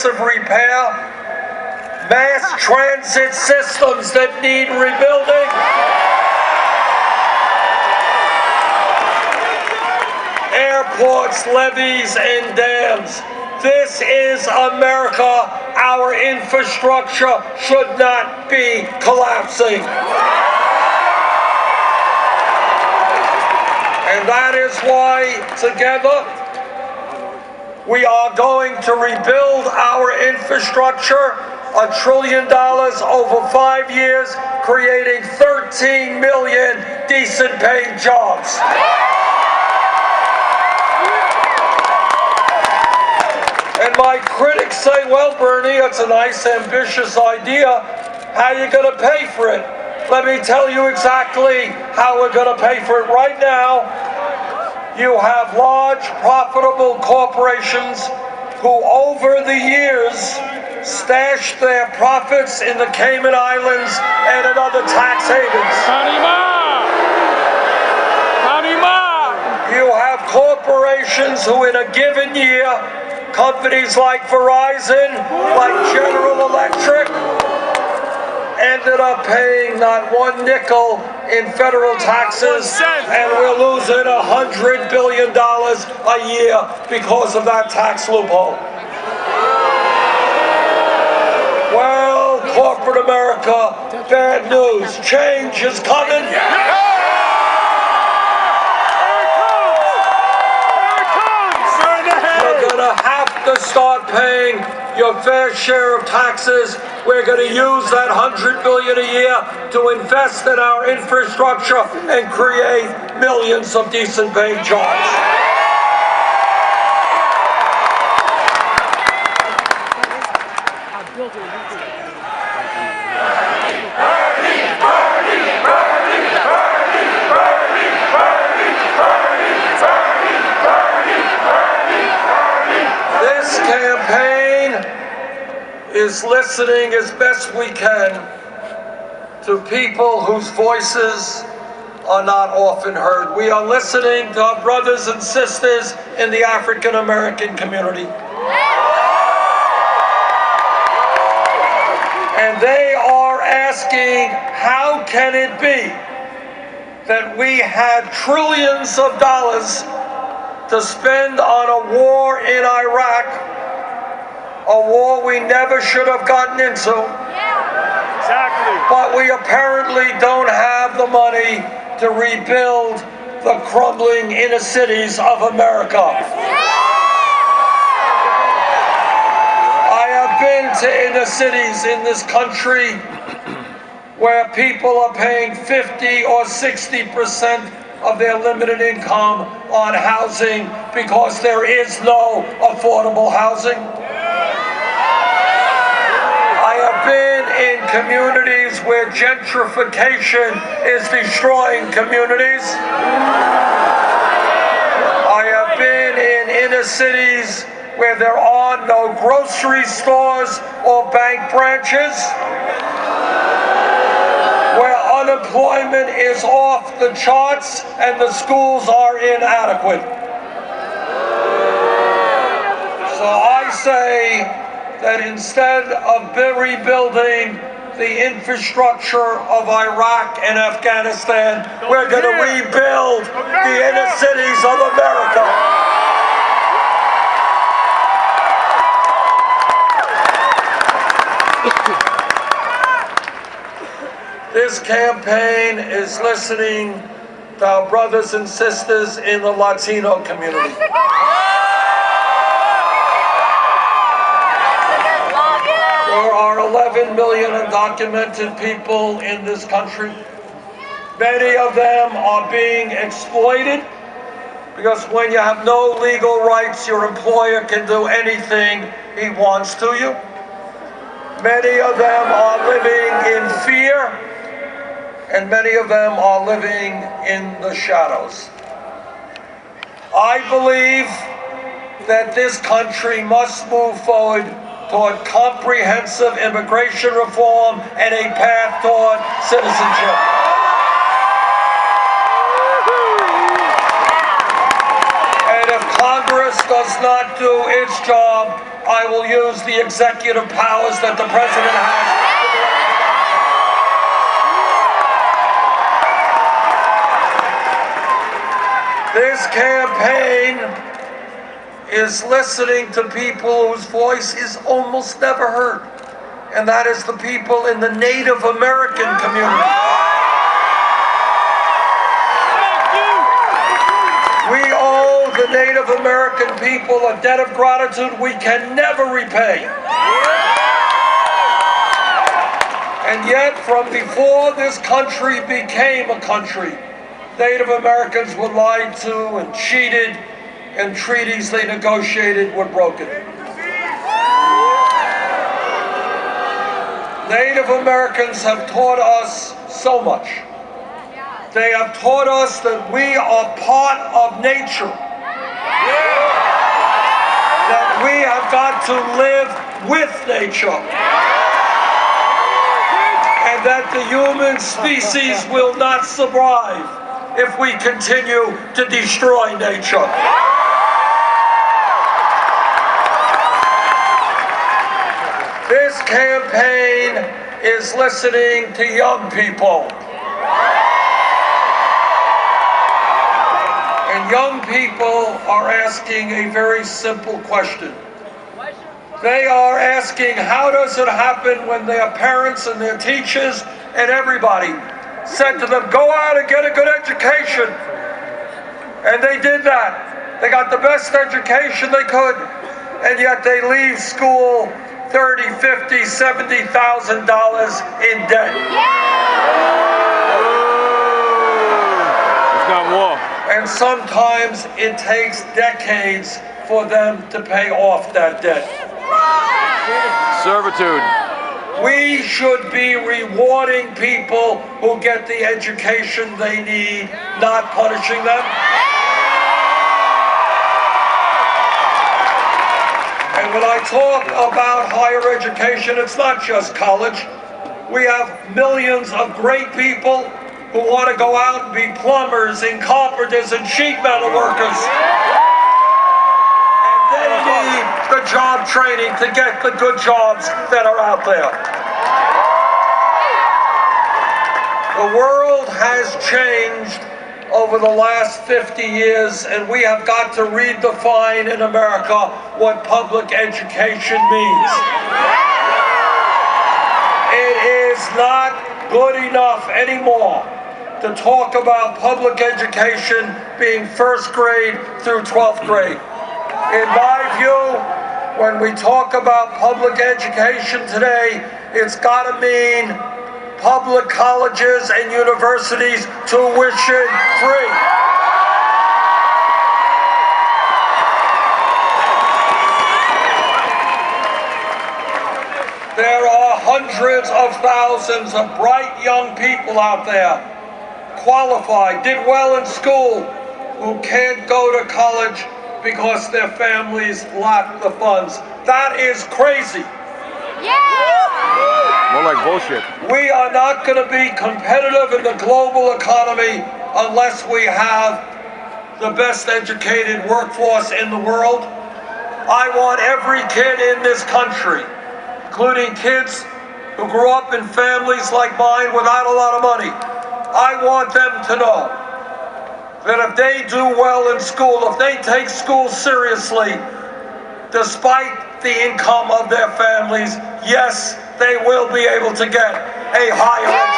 of repair, mass transit systems that need rebuilding, airports, levees, and dams. This is America. Our infrastructure should not be collapsing. And that is why, together, we are going to rebuild our infrastructure, $1 trillion over 5 years, creating 13 million decent-paying jobs. And my critics say, well, Bernie, it's a nice, ambitious idea. How are you going to pay for it? Let me tell you exactly how we're going to pay for it. Right now, you have large, profitable corporations who, over the years, stashed their profits in the Cayman Islands and in other tax havens. You have corporations who, in a given year, companies like Verizon, like General Electric, ended up paying not one nickel in federal taxes, and we're losing $100 billion a year because of that tax loophole. Well, corporate America, bad news. Change is coming. You're gonna have to start paying your fair share of taxes. We're going to use that $100 billion a year to invest in our infrastructure and create millions of decent-paying jobs. This campaign is listening as best we can to people whose voices are not often heard. We are listening to our brothers and sisters in the African American community. And they are asking, how can it be that we had trillions of dollars to spend on a war in Iraq, a war we never should have gotten into. Yeah. Exactly. But we apparently don't have the money to rebuild the crumbling inner cities of America. I have been to inner cities in this country where people are paying 50 or 60% of their limited income on housing because there is no affordable housing. I have been in communities where gentrification is destroying communities. I have been in inner cities where there are no grocery stores or bank branches, where unemployment is off the charts and the schools are inadequate. So I say that instead of rebuilding the infrastructure of Iraq and Afghanistan, we're going to rebuild the inner cities of America. This campaign is listening to our brothers and sisters in the Latino community. There are 11 million undocumented people in this country. Many of them are being exploited because when you have no legal rights, your employer can do anything he wants to you. Many of them are living in fear, and many of them are living in the shadows. I believe that this country must move forward toward comprehensive immigration reform and a path toward citizenship. And if Congress does not do its job, I will use the executive powers that the president has. This campaign is listening to people whose voice is almost never heard, and that is the people in the Native American community. We owe the Native American people a debt of gratitude we can never repay. And yet, from before this country became a country, Native Americans were lied to and cheated, and treaties they negotiated were broken. Native Americans have taught us so much. They have taught us that we are part of nature. That we have got to live with nature. And that the human species will not survive if we continue to destroy nature. This campaign is listening to young people. And young people are asking a very simple question. They are asking, how does it happen when their parents and their teachers and everybody said to them, go out and get a good education? And they did that. They got the best education they could, and yet they leave school $30,000, $50,000, $70,000 in debt. It's not more. And sometimes it takes decades for them to pay off that debt. Servitude. We should be rewarding people who get the education they need, not punishing them. And when I talk about higher education, it's not just college. We have millions of great people who want to go out and be plumbers and carpenters and sheet metal workers. And they need the job training to get the good jobs that are out there. The world has changed over the last 50 years, and we have got to redefine in America what public education means. It is not good enough anymore to talk about public education being first grade through 12th grade. In my view, when we talk about public education today, it's got to mean public colleges and universities tuition free. There are hundreds of thousands of bright young people out there, qualified, did well in school, who can't go to college because their families lack the funds. That is crazy. More like bullshit. We are not going to be competitive in the global economy unless we have the best educated workforce in the world. I want every kid in this country, including kids who grew up in families like mine without a lot of money, I want them to know that if they do well in school, if they take school seriously, despite the income of their families, yes, they will be able to get a higher education.